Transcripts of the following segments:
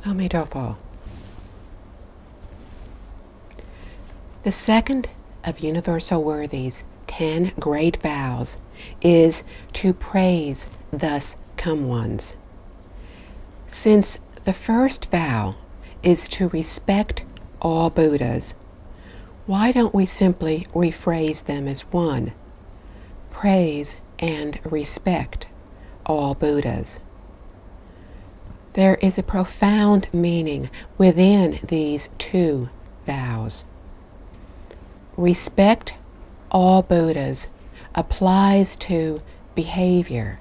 Amitabha. The second of Universal Worthy's 10 great vows is to praise thus come ones. Since the first vow is to respect all Buddhas, why don't we simply rephrase them as one? Praise and respect all Buddhas. There is a profound meaning within these two vows. Respect all Buddhas applies to behavior.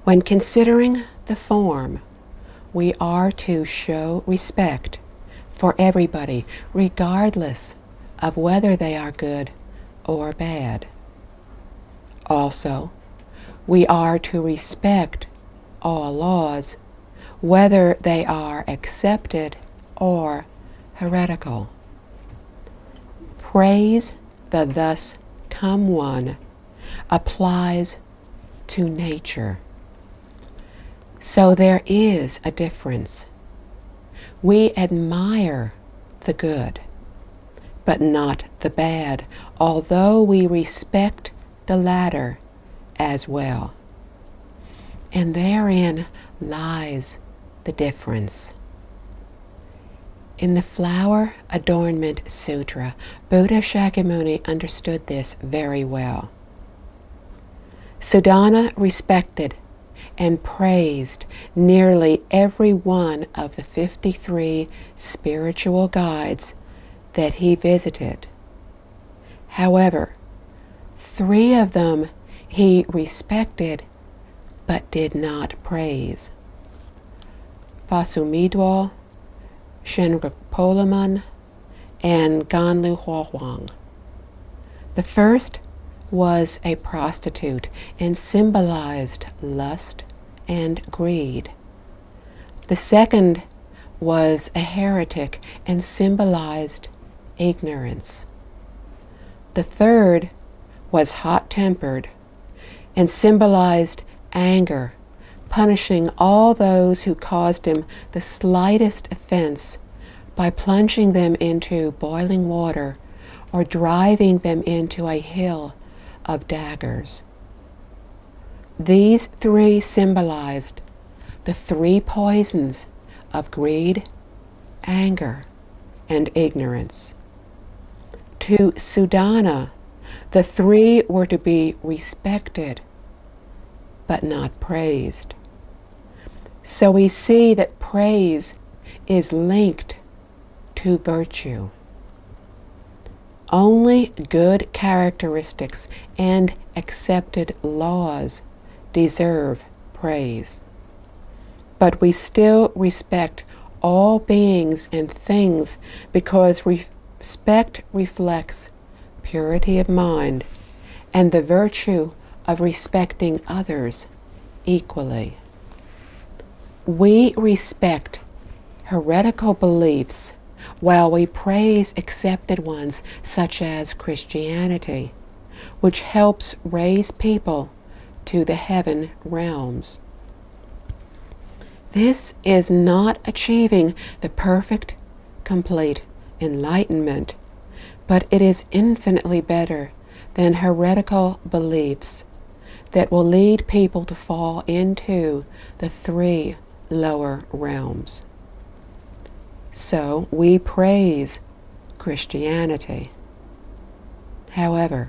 When considering the form, we are to show respect for everybody, regardless of whether they are good or bad. Also, we are to respect all laws, whether they are accepted or heretical. Praise the thus come one applies to nature. So there is a difference. We admire the good, but not the bad, although we respect the latter as well. And therein lies the difference. In the Flower Adornment Sutra, Buddha Shakyamuni understood this very well. Suddhana respected and praised nearly every one of the 53 spiritual guides that he visited. However, 3 of them he respected but did not praise: Vasumidwal, Shenrikpolaman, and Ganlu Huang. The first was a prostitute and symbolized lust and greed. The second was a heretic and symbolized ignorance. The third was hot-tempered and symbolized anger, punishing all those who caused him the slightest offense by plunging them into boiling water or driving them into a hill of daggers. These 3 symbolized the 3 poisons of greed, anger, and ignorance. To Suddhana, the 3 were to be respected but not praised. So we see that praise is linked to virtue. Only good characteristics and accepted laws deserve praise. But we still respect all beings and things because respect reflects purity of mind and the virtue of respecting others equally. We respect heretical beliefs while we praise accepted ones such as Christianity, which helps raise people to the heaven realms. This is not achieving the perfect, complete enlightenment, but it is infinitely better than heretical beliefs that will lead people to fall into the 3 lower realms. So we praise Christianity. However,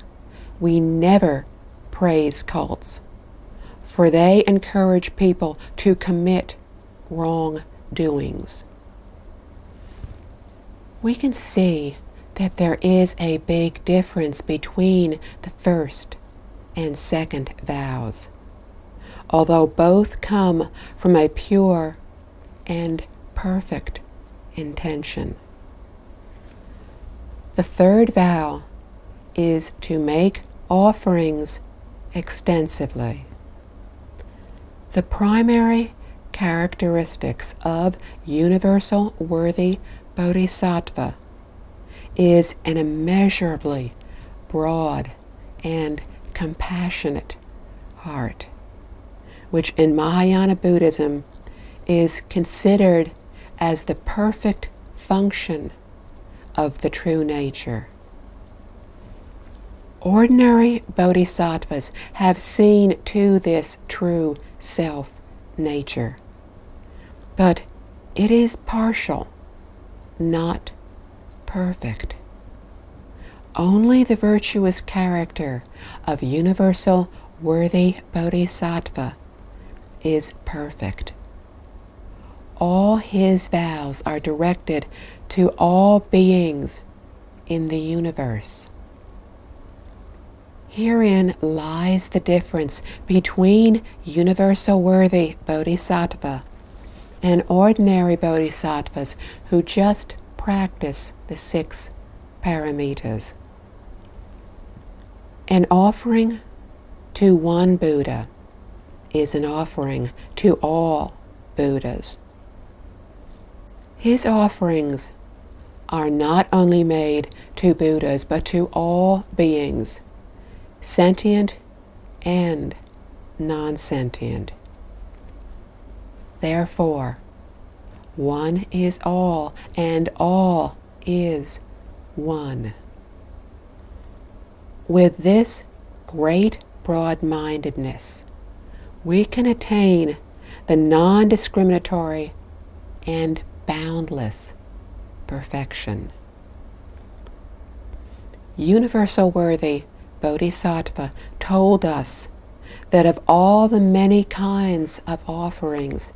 we never praise cults, for they encourage people to commit wrongdoings. We can see that there is a big difference between the first and second vows, although both come from a pure and perfect intention. The third vow is to make offerings extensively. The primary characteristics of universal worthy Bodhisattva is an immeasurably broad and compassionate heart, which in Mahayana Buddhism is considered as the perfect function of the true nature. Ordinary bodhisattvas have seen to this true self nature, but it is partial, not perfect. Only the virtuous character of universal worthy bodhisattva is perfect. All his vows are directed to all beings in the universe. Herein lies the difference between universal worthy bodhisattva and ordinary bodhisattvas who just practice the 6 paramitas. An offering to one Buddha is an offering to all Buddhas. His offerings are not only made to Buddhas but to all beings, sentient and non-sentient. Therefore, one is all, and all is one. With this great broad-mindedness, we can attain the non-discriminatory and boundless perfection. Universal worthy Bodhisattva told us that of all the many kinds of offerings,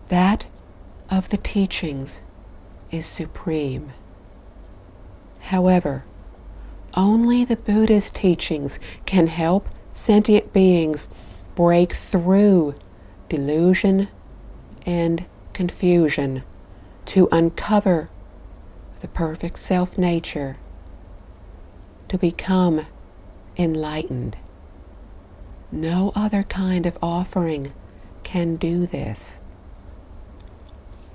that of the teachings is supreme. However, only the Buddha's teachings can help sentient beings break through delusion and confusion to uncover the perfect self-nature, to become enlightened. No other kind of offering can do this.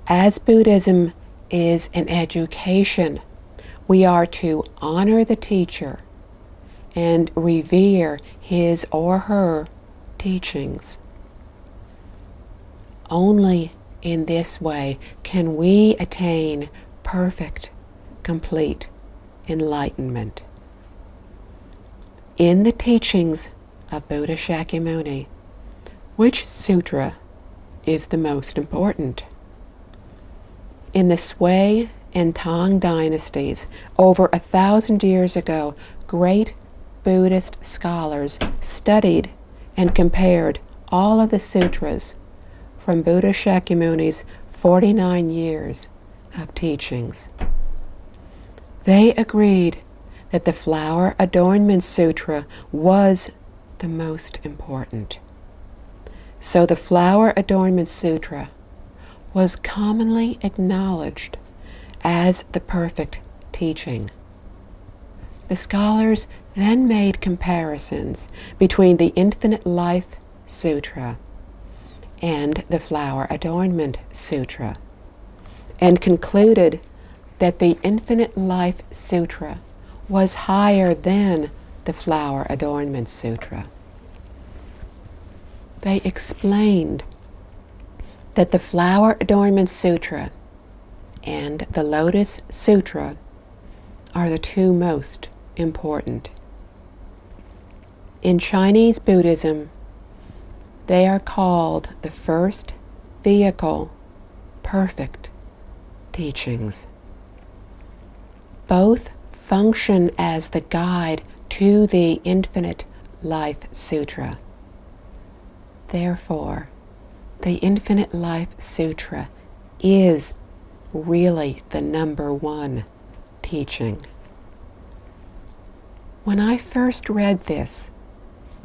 As Buddhism is an education, we are to honor the teacher and revere his or her teachings. Only in this way can we attain perfect, complete enlightenment. In the teachings of Buddha Shakyamuni, which sutra is the most important? In the Sui and Tang dynasties, over 1,000 years ago, great Buddhist scholars studied and compared all of the sutras from Buddha Shakyamuni's 49 years of teachings. They agreed that the Flower Adornment Sutra was the most important. So the Flower Adornment Sutra was commonly acknowledged as the perfect teaching. The scholars then made comparisons between the Infinite Life Sutra and the Flower Adornment Sutra, and concluded that the Infinite Life Sutra was higher than the Flower Adornment Sutra. They explained that the Flower Adornment Sutra and the Lotus Sutra are the 2 most important. In Chinese Buddhism, they are called the first vehicle perfect teachings. Both function as the guide to the Infinite Life Sutra. Therefore, the Infinite Life Sutra is really the number 1 teaching. When I first read this,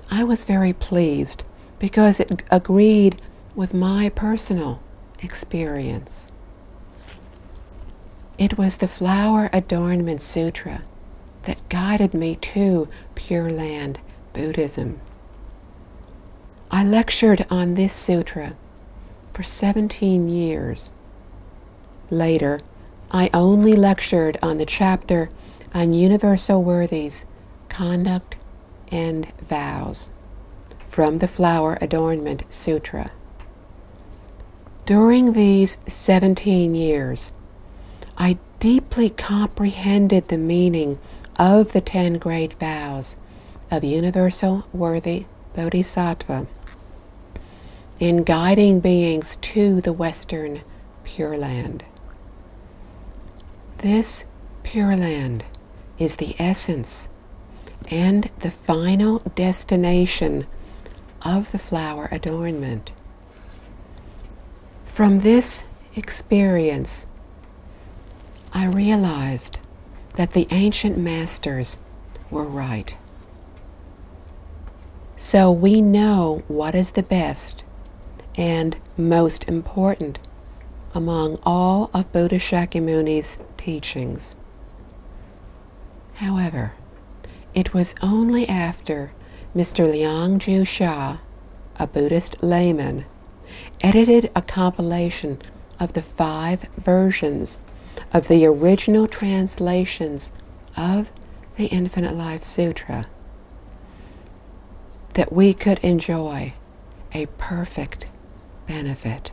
I was very pleased because it agreed with my personal experience. It was the Flower Adornment Sutra that guided me to Pure Land Buddhism. I lectured on this sutra for 17 years. Later, I only lectured on the chapter on Universal Worthies, Conduct and Vows from the Flower Adornment Sutra. During these 17 years, I deeply comprehended the meaning of the 10 great vows of universal worthy Bodhisattva in guiding beings to the Western Pure Land. This Pure Land is the essence and the final destination of the flower adornment. From this experience, I realized that the ancient masters were right. So we know what is the best and most important among all of Buddha Shakyamuni's teachings. However, it was only after Mr. Liang Ju Sha, a Buddhist layman, edited a compilation of the 5 versions of the original translations of the Infinite Life Sutra that we could enjoy a perfect benefit.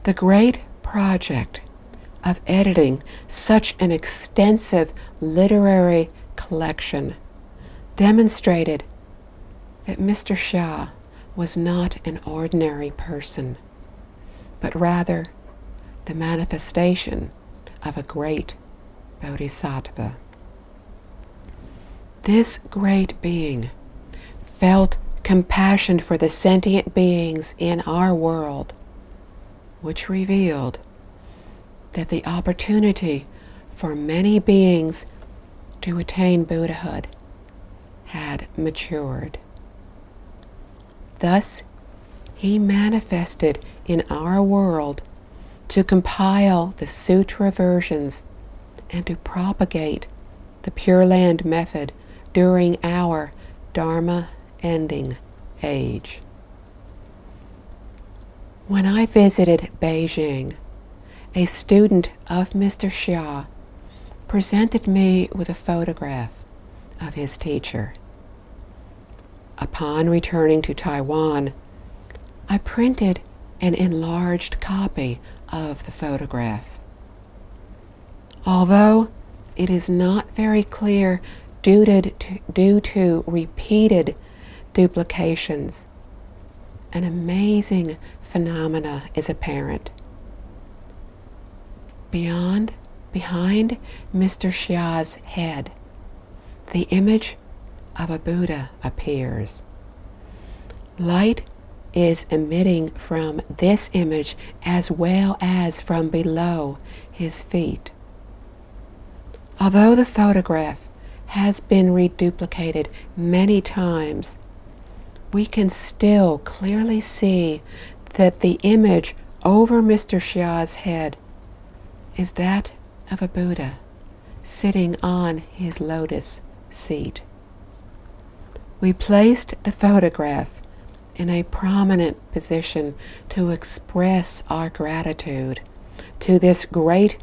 The great project of editing such an extensive literary collection demonstrated that Mr. Shah was not an ordinary person, but rather the manifestation of a great Bodhisattva. This great being felt compassion for the sentient beings in our world, which revealed that the opportunity for many beings to attain Buddhahood had matured. Thus, he manifested in our world to compile the sutra versions and to propagate the Pure Land method during our Dharma ending age. When I visited Beijing, a student of Mr. Xia presented me with a photograph of his teacher. Upon returning to Taiwan, I printed an enlarged copy of the photograph. Although it is not very clear due to repeated duplications, an amazing phenomena is apparent. Behind Mr. Xia's head, the image of a Buddha appears. Light is emitting from this image as well as from below his feet. Although the photograph has been reduplicated many times, we can still clearly see that the image over Mr. Xia's head is that of a Buddha sitting on his lotus seat. We placed the photograph in a prominent position to express our gratitude to this great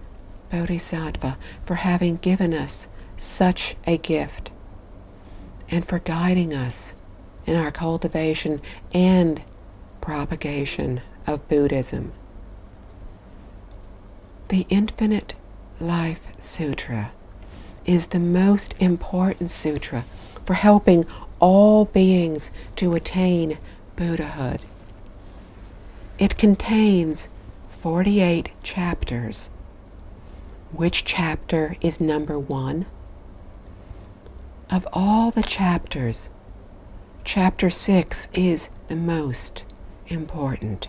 Bodhisattva for having given us such a gift and for guiding us in our cultivation and propagation of Buddhism. The Infinite Life Sutra is the most important sutra for helping all beings to attain Buddhahood. It contains 48 chapters. Which chapter is number 1? Of all the chapters, chapter 6 is the most important.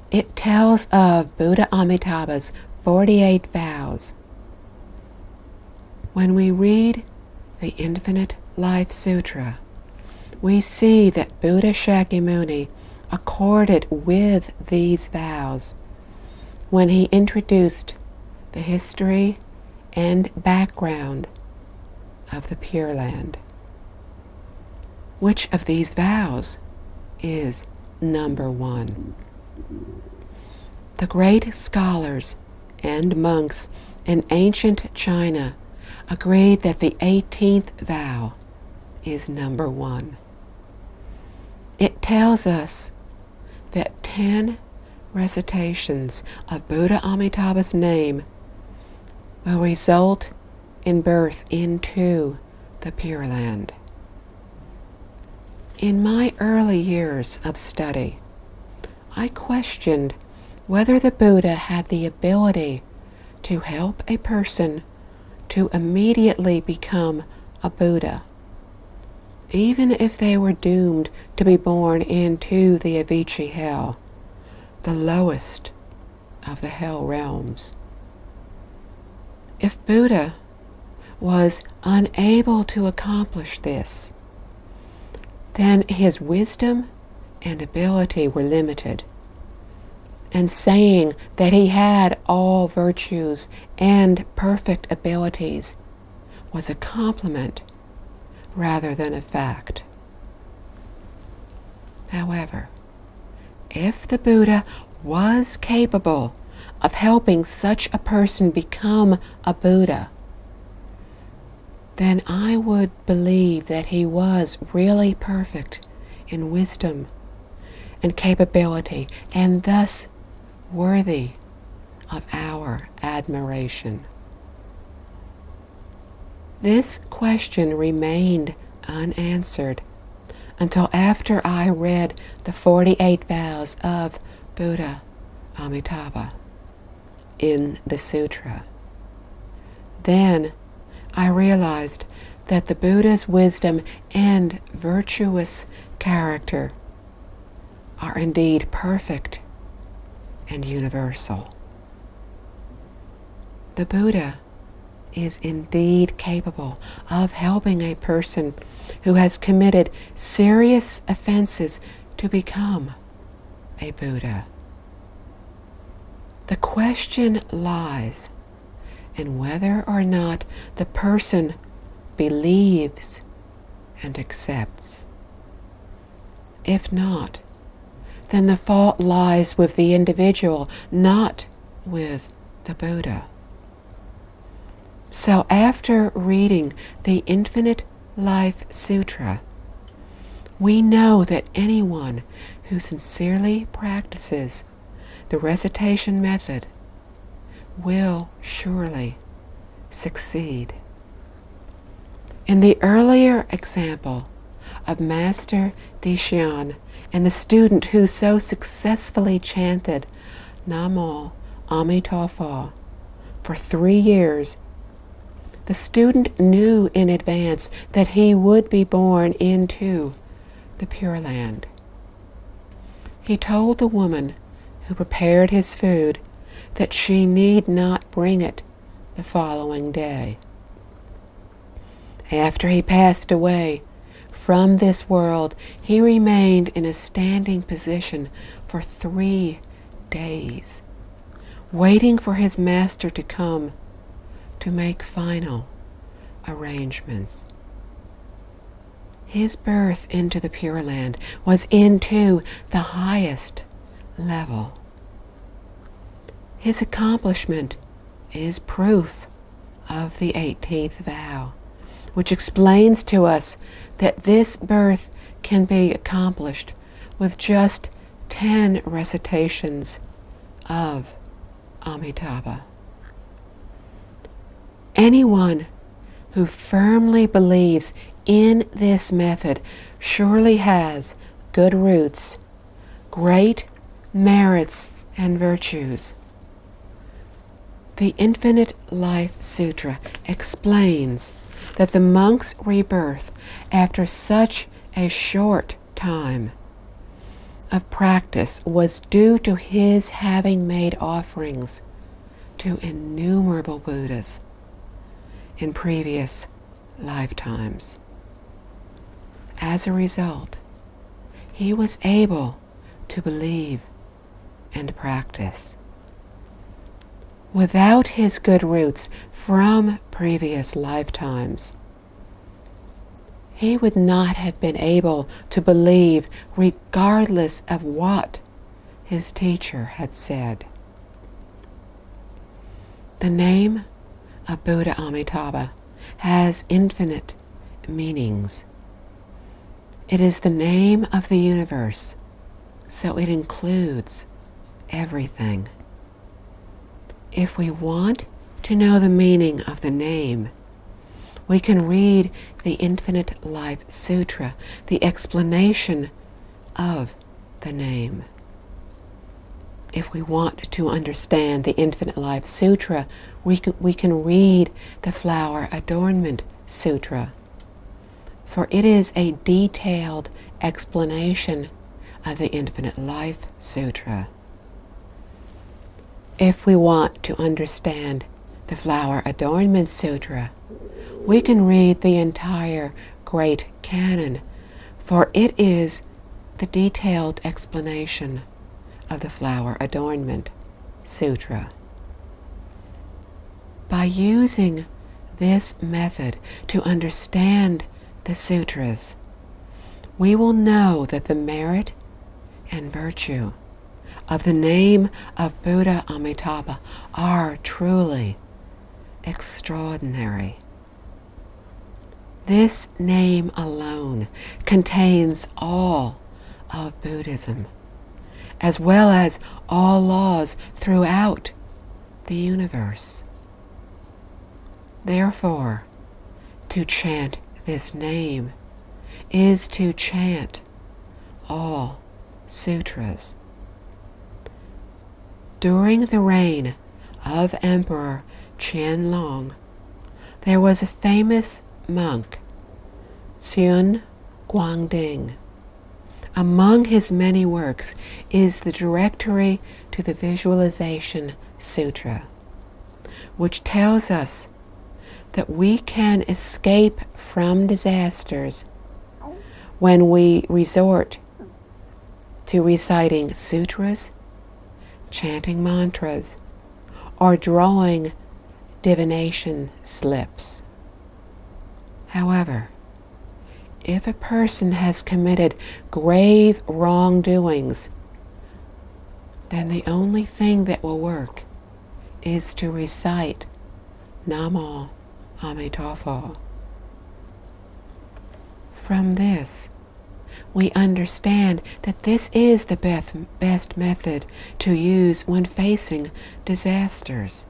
It tells of Buddha Amitabha's 48 vows. When we read the Infinite Life Sutra, we see that Buddha Shakyamuni accorded with these vows when he introduced the history and background of the Pure Land. Which of these vows is number 1? The great scholars and monks in ancient China agreed that the 18th vow is number 1. It tells us that 10 recitations of Buddha Amitabha's name will result in birth into the Pure Land. In my early years of study, I questioned whether the Buddha had the ability to help a person to immediately become a Buddha, even if they were doomed to be born into the Avicii hell, the lowest of the hell realms. If Buddha was unable to accomplish this, then his wisdom and ability were limited, and saying that he had all virtues and perfect abilities was a compliment rather than a fact. However, if the Buddha was capable of helping such a person become a Buddha, then I would believe that he was really perfect in wisdom and capability, and thus worthy of our admiration. This question remained unanswered until after I read the 48 vows of Buddha Amitabha in the sutra. Then I realized that the Buddha's wisdom and virtuous character are indeed perfect and universal. The Buddha is indeed capable of helping a person who has committed serious offenses to become a Buddha. The question lies in whether or not the person believes and accepts. If not, then the fault lies with the individual, not with the Buddha. So after reading the Infinite Life Sutra, we know that anyone who sincerely practices the recitation method will surely succeed. In the earlier example of Master Deshan and the student who so successfully chanted Namo Amitabha for 3 years, the student knew in advance that he would be born into the Pure Land. He told the woman who prepared his food that she need not bring it the following day. After he passed away from this world, he remained in a standing position for 3 days, waiting for his master to come to make final arrangements. His birth into the Pure Land was into the highest level. His accomplishment is proof of the 18th vow, which explains to us that this birth can be accomplished with just 10 recitations of Amitabha. Anyone who firmly believes in this method surely has good roots, great merits and virtues. The Infinite Life Sutra explains that the monk's rebirth after such a short time of practice was due to his having made offerings to innumerable Buddhas in previous lifetimes. As a result, he was able to believe and practice. Without his good roots from previous lifetimes, he would not have been able to believe regardless of what his teacher had said. The name of Buddha Amitabha has infinite meanings. It is the name of the universe, so it includes everything. If we want to know the meaning of the name, we can read the Infinite Life Sutra, the explanation of the name. If we want to understand the Infinite Life Sutra, we can read the Flower Adornment Sutra, for it is a detailed explanation of the Infinite Life Sutra. If we want to understand the Flower Adornment Sutra, we can read the entire Great Canon, for it is the detailed explanation of the Flower Adornment Sutra. By using this method to understand the sutras, we will know that the merit and virtue of the name of Buddha Amitabha are truly extraordinary. This name alone contains all of Buddhism, as well as all laws throughout the universe. Therefore, to chant this name is to chant all sutras. During the reign of Emperor Qianlong, there was a famous monk, Sun Guangding. Among his many works is the Directory to the Visualization Sutra, which tells us that we can escape from disasters when we resort to reciting sutras, chanting mantras, or drawing divination slips. However, if a person has committed grave wrongdoings, then the only thing that will work is to recite Namo Amitabha. From this, we understand that this is the best method to use when facing disasters.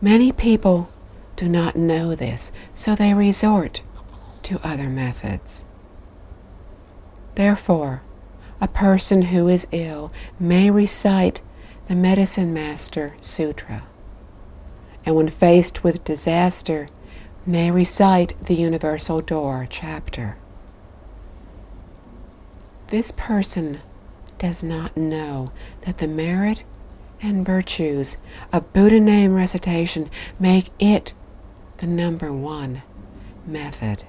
Many people do not know this, so they resort to other methods. Therefore, a person who is ill may recite the Medicine Master Sutra, and when faced with disaster, may recite the Universal Door chapter. This person does not know that the merit and virtues of Buddha name recitation make it the number one method.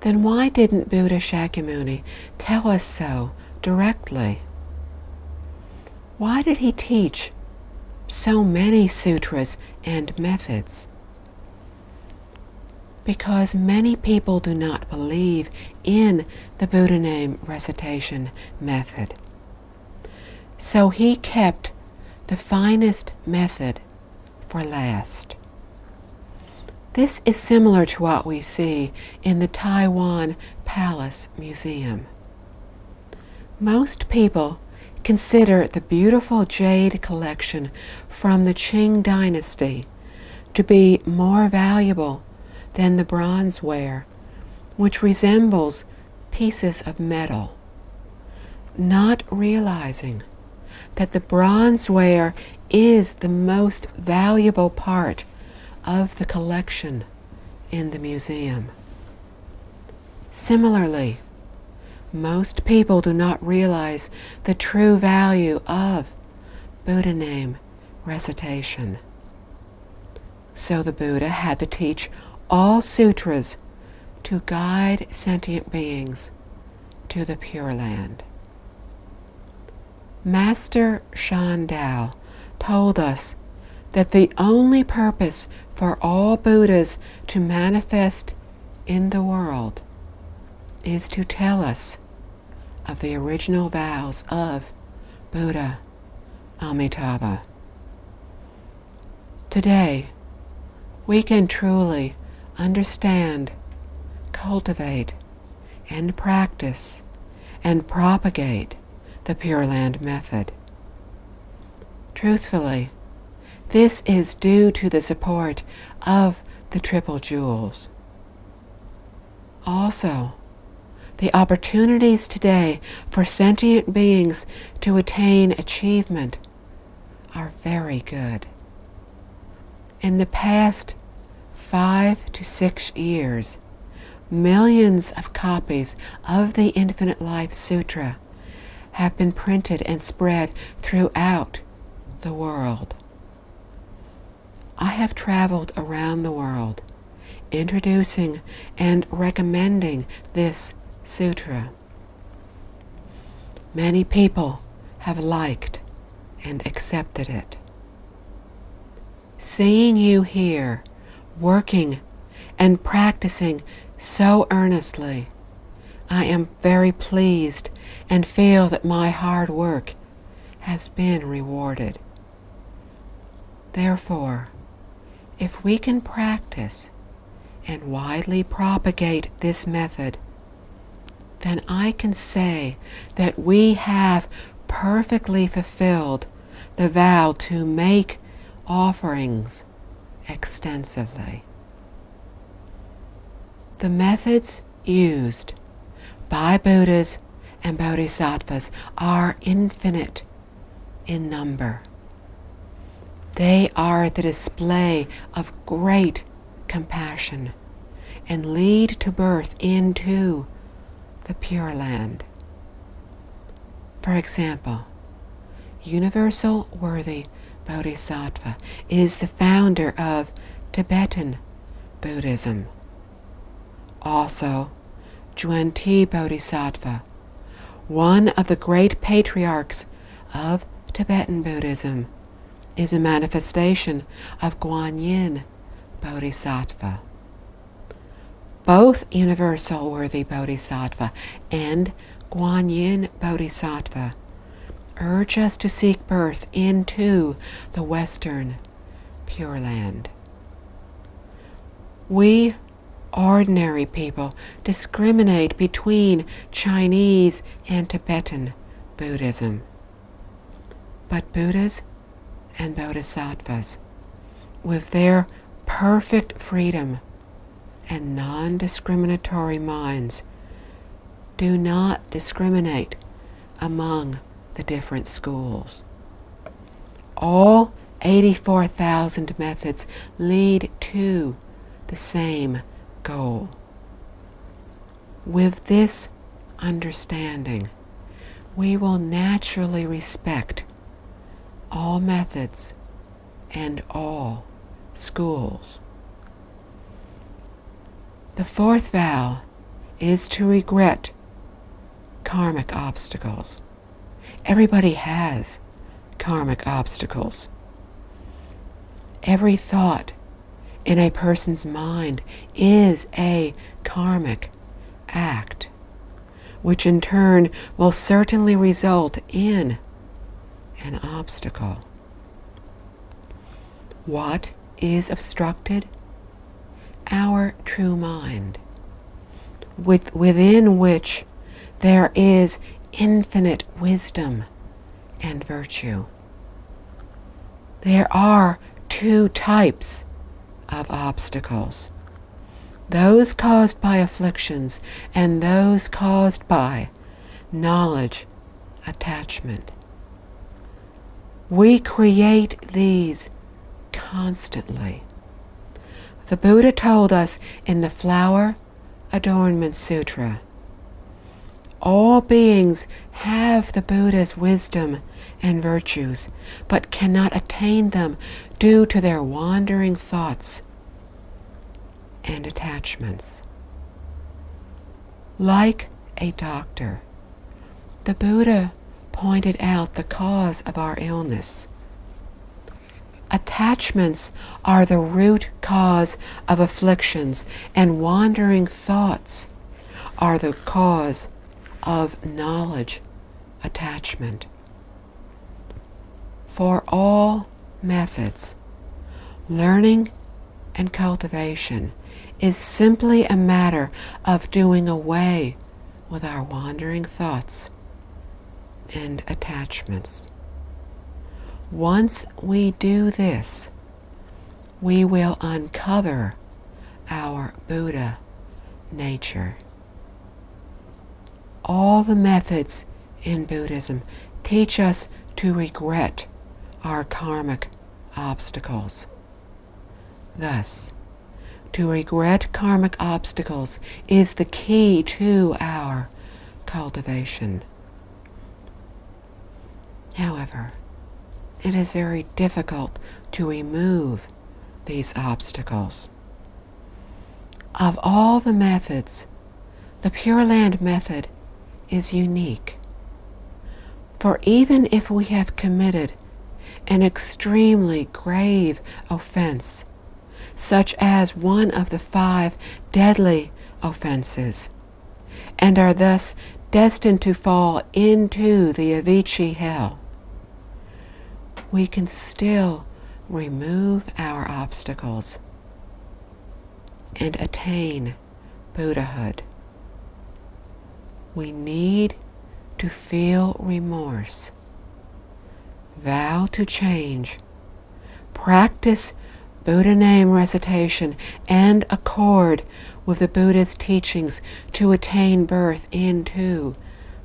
Then why didn't Buddha Shakyamuni tell us so directly? Why did he teach so many sutras and methods? Because many people do not believe in the Buddha name recitation method. So he kept the finest method for last. This is similar to what we see in the Taiwan Palace Museum. Most people consider the beautiful jade collection from the Qing dynasty to be more valuable than the bronzeware, which resembles pieces of metal, not realizing that the bronzeware is the most valuable part of the collection in the museum. Similarly, most people do not realize the true value of Buddha name recitation. So the Buddha had to teach all sutras to guide sentient beings to the Pure Land. Master Shan Dao told us that the only purpose for all Buddhas to manifest in the world is to tell us of the original vows of Buddha Amitabha. Today, we can truly understand, cultivate, and practice and propagate the Pure Land method. Truthfully, this is due to the support of the Triple Jewels. Also, the opportunities today for sentient beings to attain achievement are very good. In the past 5 to 6 years, millions of copies of the Infinite Life Sutra have been printed and spread throughout the world. I have traveled around the world, introducing and recommending this sutra. Many people have liked and accepted it. Seeing you here, working and practicing so earnestly, I am very pleased and feel that my hard work has been rewarded. Therefore, if we can practice and widely propagate this method, then I can say that we have perfectly fulfilled the vow to make offerings extensively. The methods used by Buddhas and Bodhisattvas are infinite in number. They are the display of great compassion and lead to birth into the Pure Land. For example, Universal Worthy Bodhisattva is the founder of Tibetan Buddhism. Also, Juanti Bodhisattva, one of the great patriarchs of Tibetan Buddhism, is a manifestation of Guanyin Bodhisattva. Both Universal Worthy Bodhisattva and Guanyin Bodhisattva urge us to seek birth into the Western Pure Land. We ordinary people discriminate between Chinese and Tibetan Buddhism. But Buddhas and Bodhisattvas, with their perfect freedom and non-discriminatory minds, do not discriminate among the different schools. All 84,000 methods lead to the same goal. With this understanding, we will naturally respect all methods and all schools. The fourth vow is to regret karmic obstacles. Everybody has karmic obstacles. Every thought in a person's mind is a karmic act, which in turn will certainly result in an obstacle. What is obstructed? Our true mind, within which there is infinite wisdom and virtue. There are two types of obstacles: those caused by afflictions and those caused by knowledge attachment. We create these constantly. The Buddha told us in the Flower Adornment Sutra, all beings have the Buddha's wisdom and virtues, but cannot attain them due to their wandering thoughts and attachments. Like a doctor, the Buddha pointed out the cause of our illness. Attachments are the root cause of afflictions, and wandering thoughts are the cause of knowledge attachment. For all methods, learning and cultivation is simply a matter of doing away with our wandering thoughts and attachments. Once we do this, we will uncover our Buddha nature. All the methods in Buddhism teach us to regret our karmic obstacles. Thus, to regret karmic obstacles is the key to our cultivation. However, it is very difficult to remove these obstacles. Of all the methods, the Pure Land method is unique. For even if we have committed an extremely grave offense, such as one of the 5 deadly offenses, and are thus destined to fall into the Avicii hell, we can still remove our obstacles and attain Buddhahood. We need to feel remorse, vow to change, practice Buddha name recitation, and accord with the Buddha's teachings to attain birth into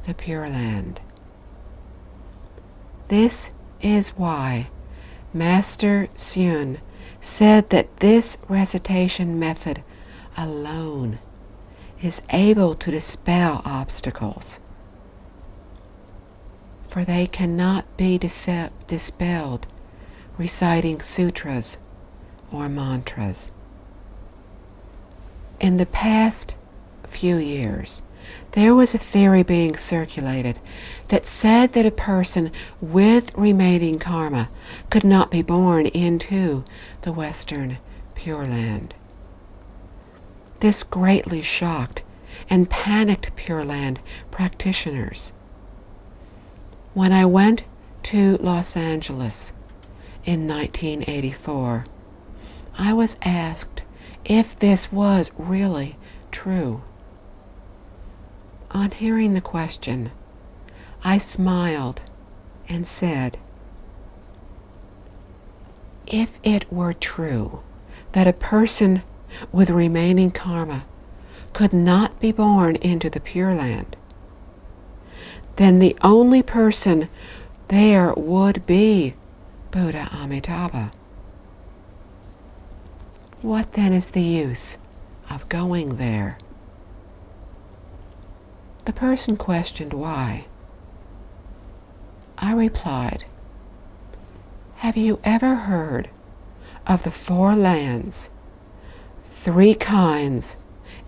the Pure Land. This is why Master Hsuan said that this recitation method alone is able to dispel obstacles, for they cannot be dispelled reciting sutras or mantras. In the past few years, there was a theory being circulated that said that a person with remaining karma could not be born into the Western Pure Land. This greatly shocked and panicked Pure Land practitioners. When I went to Los Angeles in 1984, I was asked if this was really true. On hearing the question, I smiled and said, if it were true that a person with remaining karma could not be born into the Pure Land, then the only person there would be Buddha Amitabha. What then is the use of going there? The person questioned why. I replied, have you ever heard of the 4 lands, 3 kinds,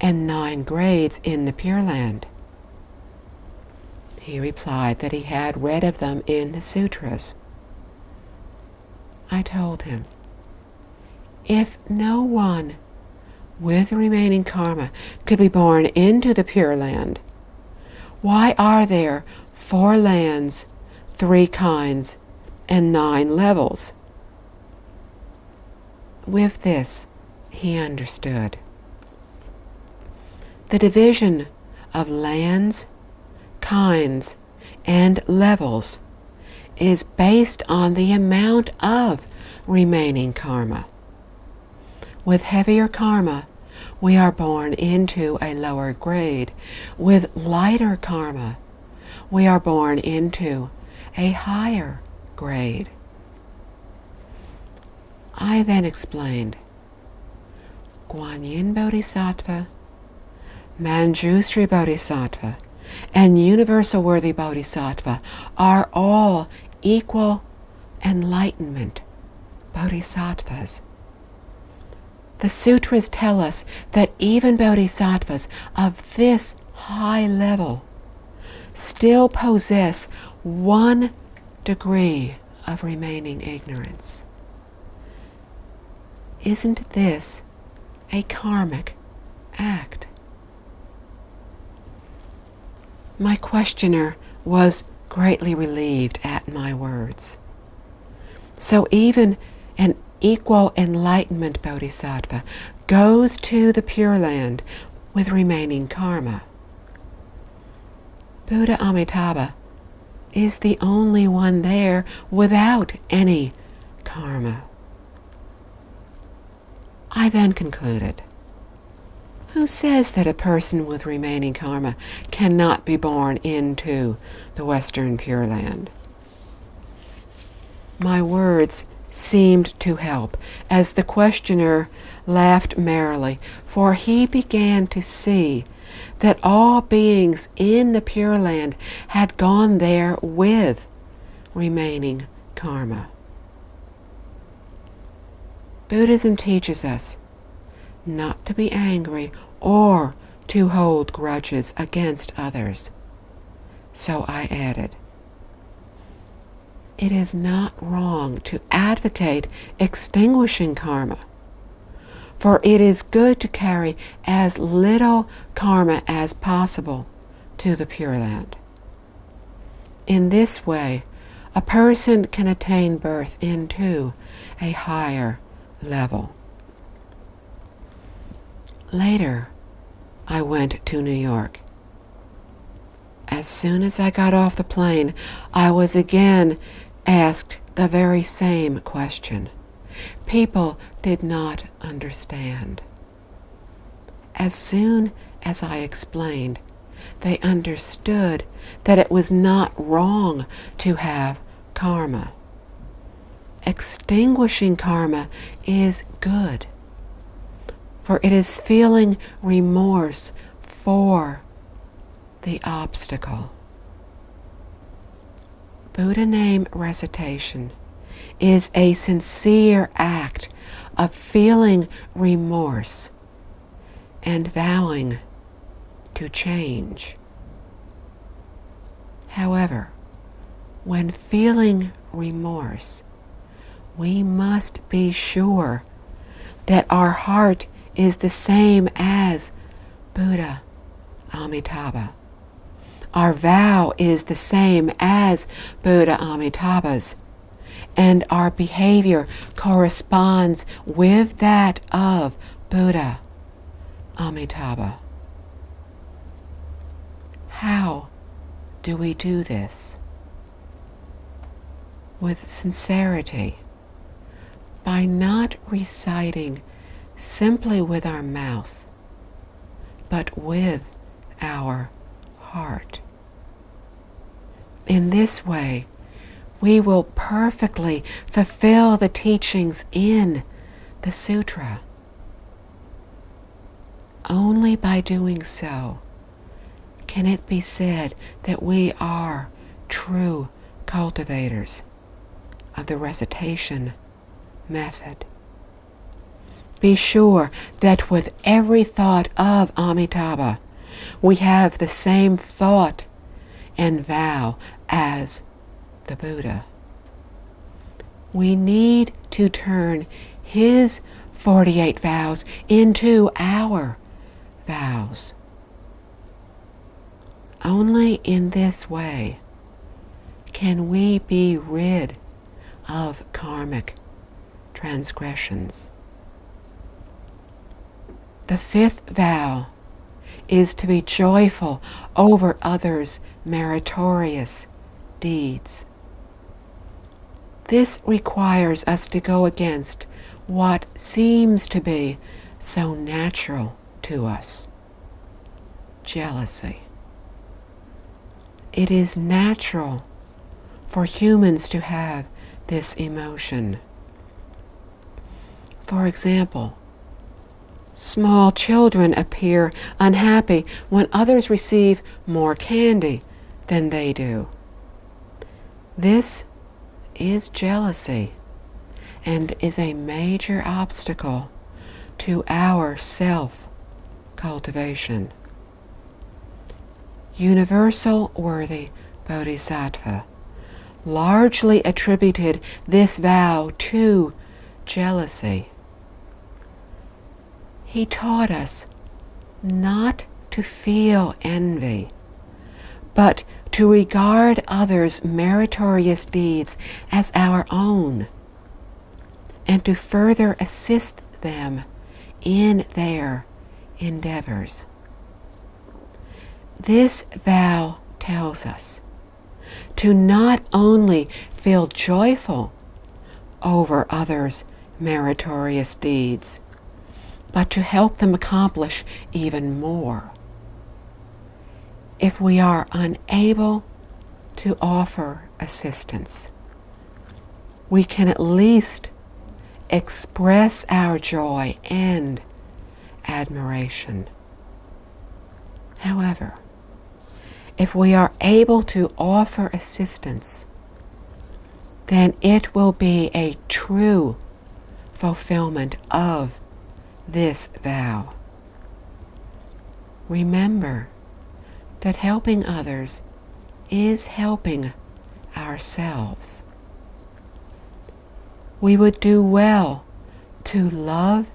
and 9 grades in the Pure Land? He replied that he had read of them in the sutras. I told him, if no one with remaining karma could be born into the Pure Land, why are there 4 lands, 3 kinds, and 9 levels? With this, he understood. The division of lands, kinds, and levels is based on the amount of remaining karma. With heavier karma, we are born into a lower grade. With lighter karma, we are born into a higher grade. I then explained, Guanyin Bodhisattva, Manjushri Bodhisattva, and Universal Worthy Bodhisattva are all equal enlightenment bodhisattvas. The sutras tell us that even bodhisattvas of this high level still possess 1 degree of remaining ignorance. Isn't this a karmic act? My questioner was greatly relieved at my words. So even an equal enlightenment bodhisattva goes to the Pure Land with remaining karma. Buddha Amitabha is the only one there without any karma. I then concluded, who says that a person with remaining karma cannot be born into the Western Pure Land? My words seemed to help, as the questioner laughed merrily, for he began to see that all beings in the Pure Land had gone there with remaining karma. Buddhism teaches us not to be angry or to hold grudges against others. So I added, it is not wrong to advocate extinguishing karma, for it is good to carry as little karma as possible to the Pure Land. In this way, a person can attain birth into a higher level. Later, I went to New York. As soon as I got off the plane, I was again asked the very same question. People did not understand. As soon as I explained, they understood that it was not wrong to have karma. Extinguishing karma is good, for it is feeling remorse for the obstacle. Buddha name recitation is a sincere act of feeling remorse and vowing to change. However, when feeling remorse, we must be sure that our heart is the same as Buddha Amitabha. Our vow is the same as Buddha Amitabha's, and our behavior corresponds with that of Buddha Amitabha. How do we do this? With sincerity, by not reciting simply with our mouth, but with our heart. In this way, we will perfectly fulfill the teachings in the sutra. Only by doing so can it be said that we are true cultivators of the recitation method. Be sure that with every thought of Amitabha, we have the same thought and vow as the Buddha. We need to turn his 48 vows into our vows. Only in this way can we be rid of karmic transgressions. The fifth vow is to be joyful over others' meritorious deeds. This requires us to go against what seems to be so natural to us: jealousy. It is natural for humans to have this emotion. For example, small children appear unhappy when others receive more candy than they do. This is jealousy and is a major obstacle to our self-cultivation. Universal Worthy Bodhisattva largely attributed this vow to jealousy. He taught us not to feel envy, but to regard others' meritorious deeds as our own, and to further assist them in their endeavors. This vow tells enables us to not only feel joyful over others' meritorious deeds, but to help them accomplish even more. If we are unable to offer assistance, we can at least express our joy and admiration. However, if we are able to offer assistance, then it will be a true fulfillment of this vow. Remember that helping others is helping ourselves. We would do well to love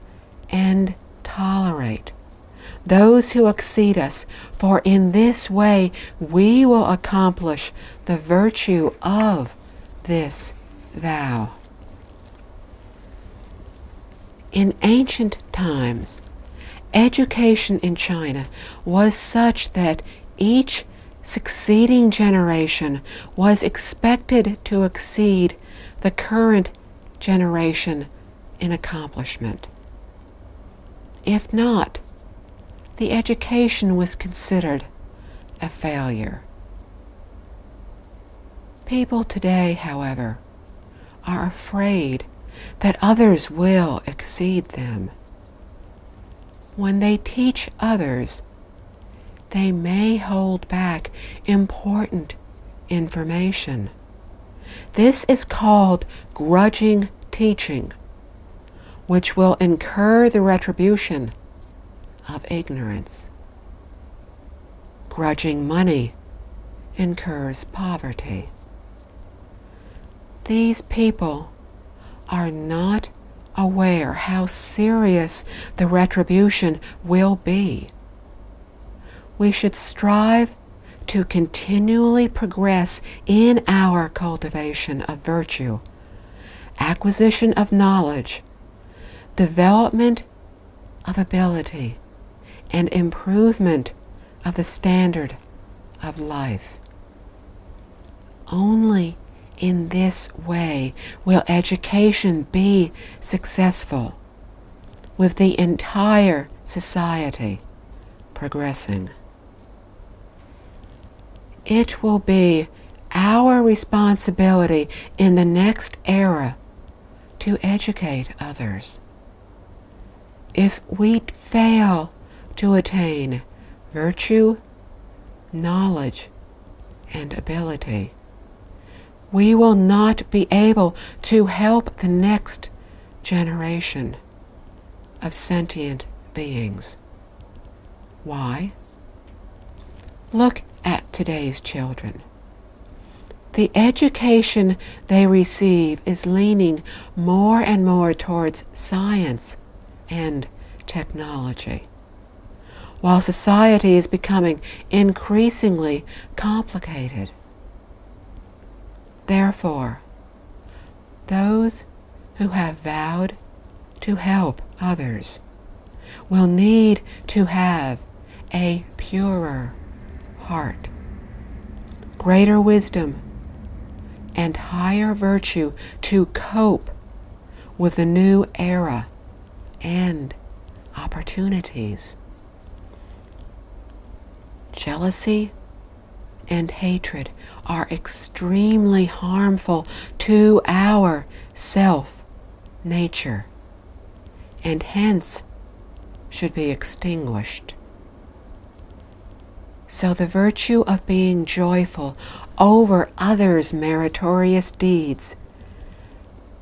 and tolerate those who exceed us, for in this way we will accomplish the virtue of this vow. In ancient times, education in China was such that each succeeding generation was expected to exceed the current generation in accomplishment. If not, the education was considered a failure. People today, however, are afraid that others will exceed them. When they teach others, they may hold back important information. This is called grudging teaching, which will incur the retribution of ignorance. Grudging money incurs poverty. These people are not aware how serious the retribution will be. We should strive to continually progress in our cultivation of virtue, acquisition of knowledge, development of ability, and improvement of the standard of life. Only in this way will education be successful, with the entire society progressing. It will be our responsibility in the next era to educate others. If we fail to attain virtue, knowledge, and ability, we will not be able to help the next generation of sentient beings. Why? Look at today's children. The education they receive is leaning more and more towards science and technology, while society is becoming increasingly complicated. Therefore, those who have vowed to help others will need to have a purer heart, greater wisdom, and higher virtue to cope with the new era and opportunities. Jealousy and hatred are extremely harmful to our self-nature, and hence should be extinguished. So the virtue of being joyful over others' meritorious deeds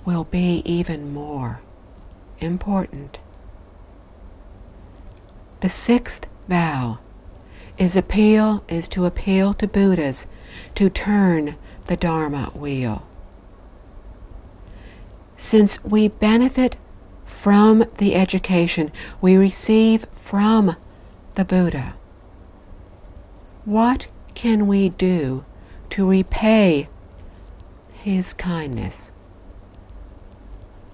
will be even more important. The sixth vow is to appeal to Buddhas to turn the Dharma wheel. Since we benefit from the education we receive from the Buddha, what can we do to repay his kindness?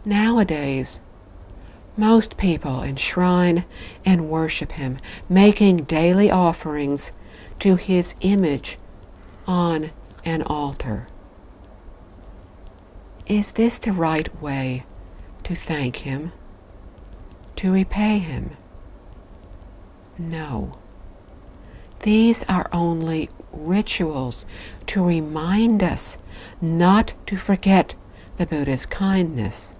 Nowadays, most people enshrine and worship him, making daily offerings to his image on an altar. Is this the right way to thank him, to repay him? No. These are only rituals to remind us not to forget the Buddha's kindness.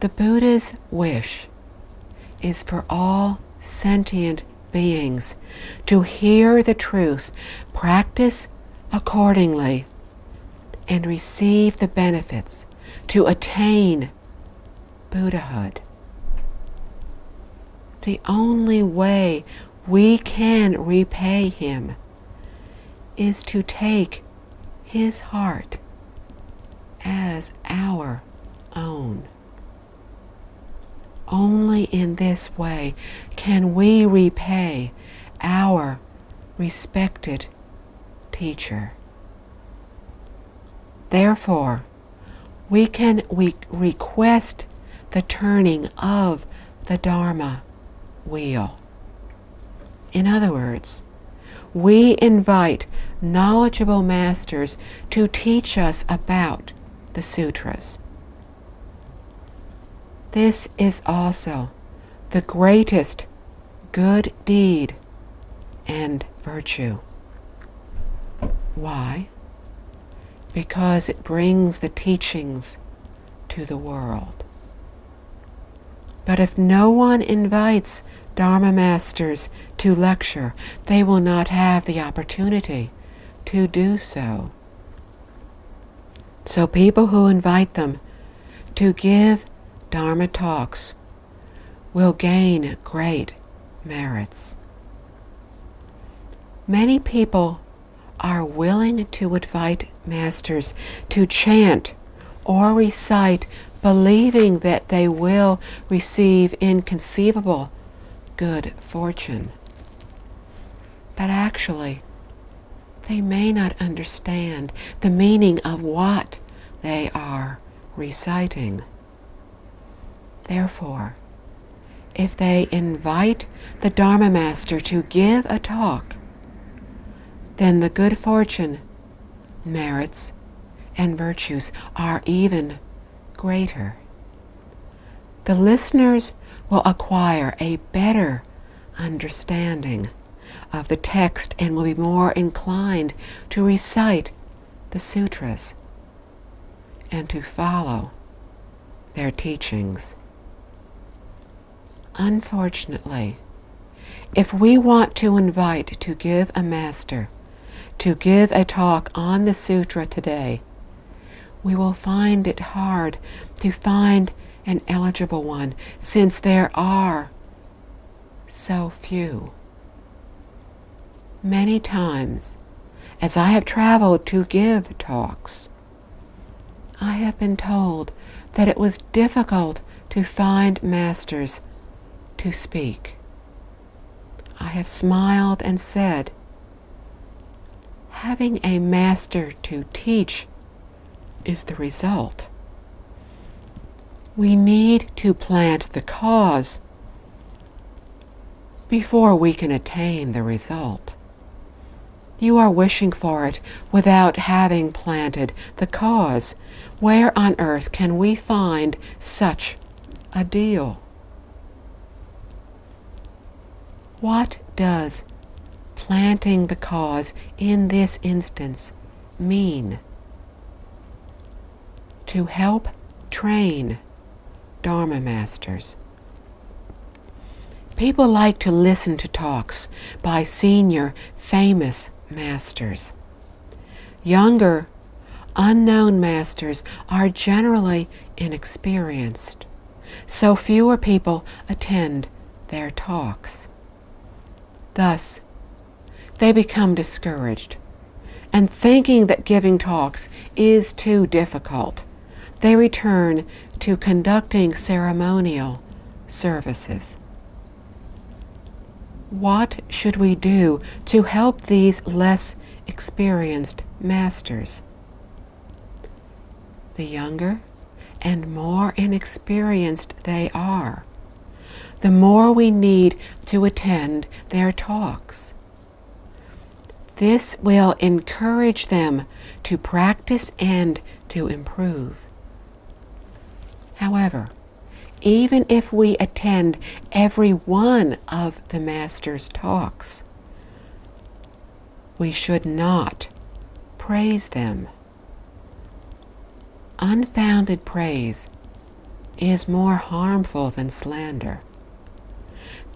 The Buddha's wish is for all sentient beings to hear the truth, practice accordingly, and receive the benefits to attain Buddhahood. The only way we can repay him is to take his heart as our own. Only in this way can we repay our respected teacher. Therefore, we can request the turning of the Dharma wheel. In other words, we invite knowledgeable masters to teach us about the sutras. This is also the greatest good deed and virtue. Why? Because it brings the teachings to the world. But if no one invites Dharma masters to lecture, they will not have the opportunity to do so. So people who invite them to give Dharma talks will gain great merits. Many people are willing to invite masters to chant or recite, believing that they will receive inconceivable good fortune. But actually, they may not understand the meaning of what they are reciting. Therefore, if they invite the Dharma master to give a talk, then the good fortune, merits, and virtues are even greater. The listeners will acquire a better understanding of the text and will be more inclined to recite the sutras and to follow their teachings. Unfortunately, if we want to invite to give a master to give a talk on the sutra today, we will find it hard to find an eligible one, since there are so few. Many times, as I have traveled to give talks, I have been told that it was difficult to find masters to speak. I have smiled and said, having a master to teach is the result. We need to plant the cause before we can attain the result. You are wishing for it without having planted the cause. Where on earth can we find such a deal? What does planting the cause in this instance mean? To help train Dharma masters. People like to listen to talks by senior, famous masters. Younger, unknown masters are generally inexperienced, so fewer people attend their talks. Thus, they become discouraged, and thinking that giving talks is too difficult, they return to conducting ceremonial services. What should we do to help these less experienced masters? The younger and more inexperienced they are, the more we need to attend their talks. This will encourage them to practice and to improve. However, even if we attend every one of the Master's talks, we should not praise them. Unfounded praise is more harmful than slander.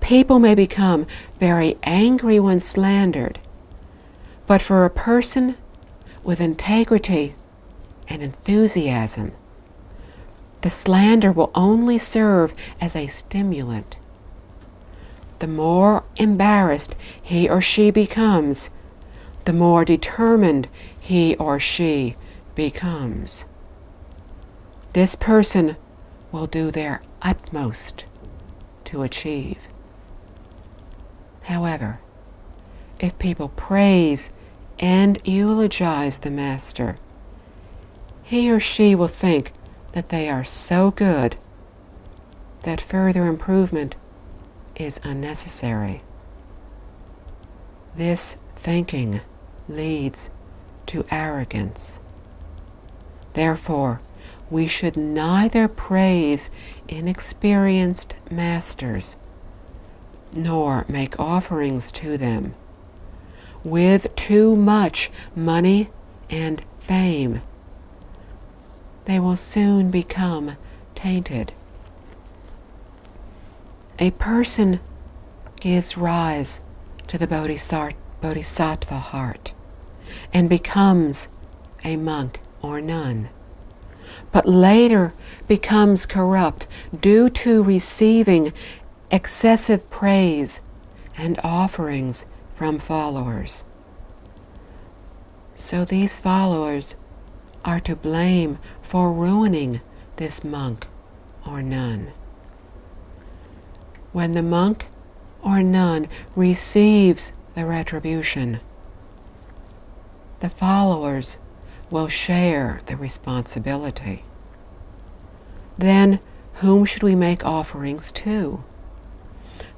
People may become very angry when slandered, but for a person with integrity and enthusiasm, the slander will only serve as a stimulant. The more embarrassed he or she becomes, the more determined he or she becomes. This person will do their utmost to achieve. However, if people praise and eulogize the Master, he or she will think that they are so good that further improvement is unnecessary. This thinking leads to arrogance. Therefore, we should neither praise inexperienced masters nor make offerings to them with too much money and fame. They will soon become tainted. A person gives rise to the Bodhisattva heart and becomes a monk or nun, but later becomes corrupt due to receiving excessive praise and offerings from followers. So these followers are to blame for ruining this monk or nun. When the monk or nun receives the retribution, the followers will share the responsibility. Then whom should we make offerings to?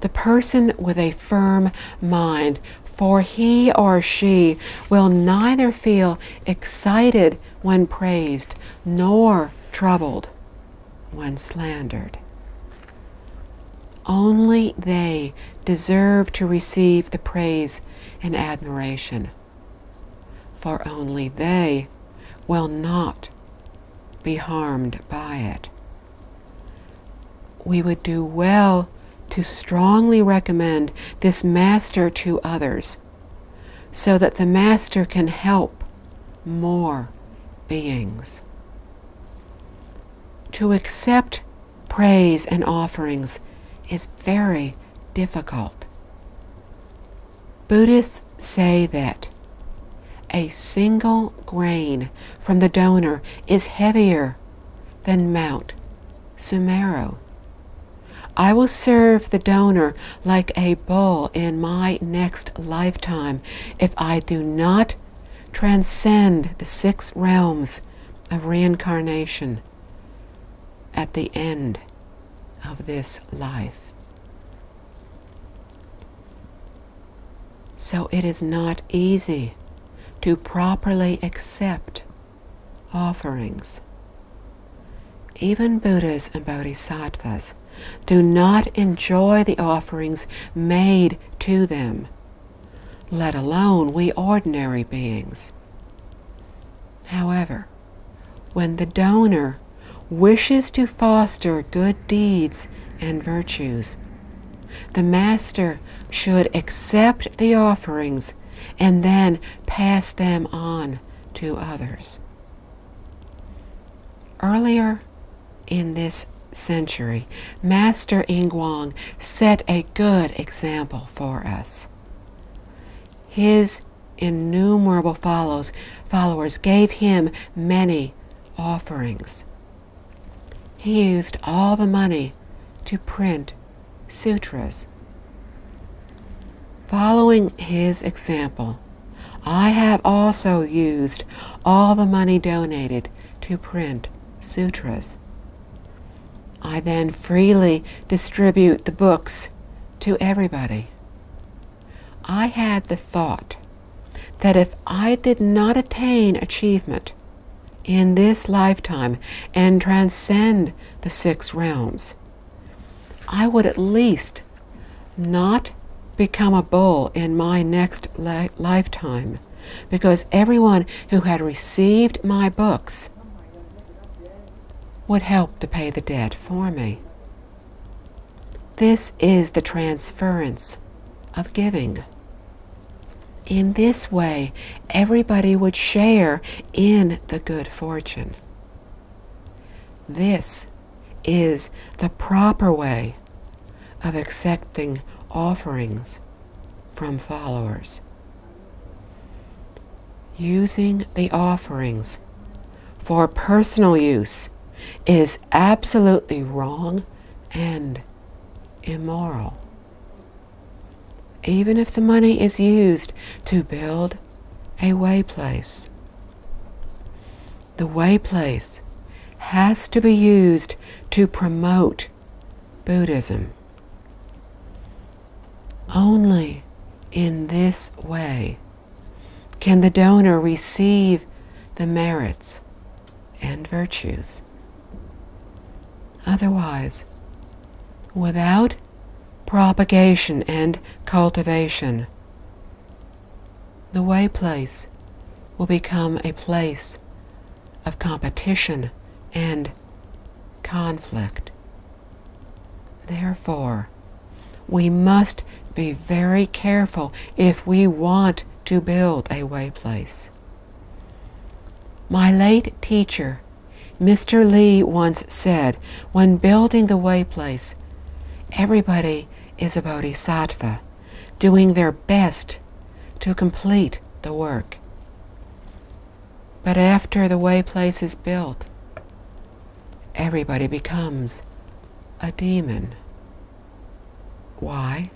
The person with a firm mind, for he or she will neither feel excited when praised nor troubled when slandered. Only they deserve to receive the praise and admiration, for only they will not be harmed by it. We would do well to strongly recommend this Master to others, so that the Master can help more beings. To accept praise and offerings is very difficult. Buddhists say that a single grain from the donor is heavier than Mount Sumeru. I will serve the donor like a bull in my next lifetime if I do not transcend the 6 realms of reincarnation at the end of this life. So it is not easy to properly accept offerings. Even Buddhas and Bodhisattvas do not enjoy the offerings made to them, let alone we ordinary beings. However, when the donor wishes to foster good deeds and virtues, the Master should accept the offerings and then pass them on to others. Earlier in this century, Master Yingguang set a good example for us. His innumerable followers gave him many offerings. He used all the money to print sutras. Following his example, I have also used all the money donated to print sutras. I then freely distribute the books to everybody. I had the thought that if I did not attain achievement in this lifetime and transcend the 6 realms, I would at least not become a bull in my next lifetime, because everyone who had received my books would help to pay the debt for me. This is the transference of giving. In this way, everybody would share in the good fortune. This is the proper way of accepting offerings from followers. Using the offerings for personal use is absolutely wrong and immoral. Even if the money is used to build a way place, the way place has to be used to promote Buddhism. Only in this way can the donor receive the merits and virtues. Otherwise, without propagation and cultivation, the way place will become a place of competition and conflict. Therefore, we must be very careful if we want to build a way place. My late teacher, Mr. Lee, once said, when building the way place, everybody is a Bodhisattva, doing their best to complete the work. But after the way place is built, everybody becomes a demon. Why?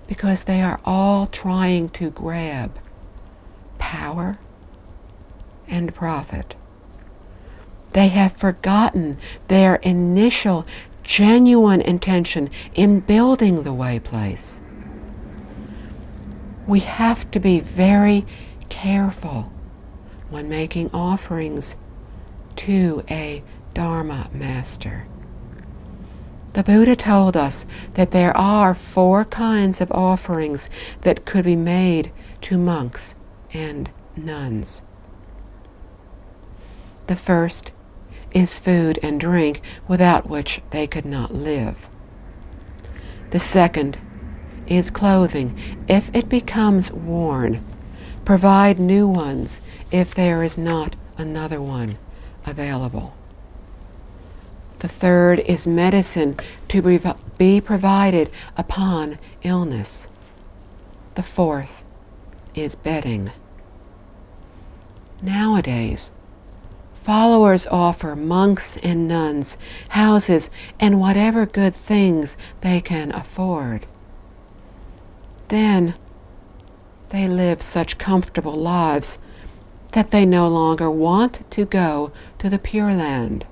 Because they are all trying to grab power and profit. They have forgotten their initial genuine intention in building the way place. We have to be very careful when making offerings to a Dharma master. The Buddha told us that there are 4 kinds of offerings that could be made to monks and nuns. The first is food and drink, without which they could not live. The second is clothing, if it becomes worn. Provide new ones if there is not another one available. The third is medicine, to be provided upon illness. The fourth is bedding. Nowadays, followers offer monks and nuns houses and whatever good things they can afford. Then they live such comfortable lives that they no longer want to go to the Pure Land.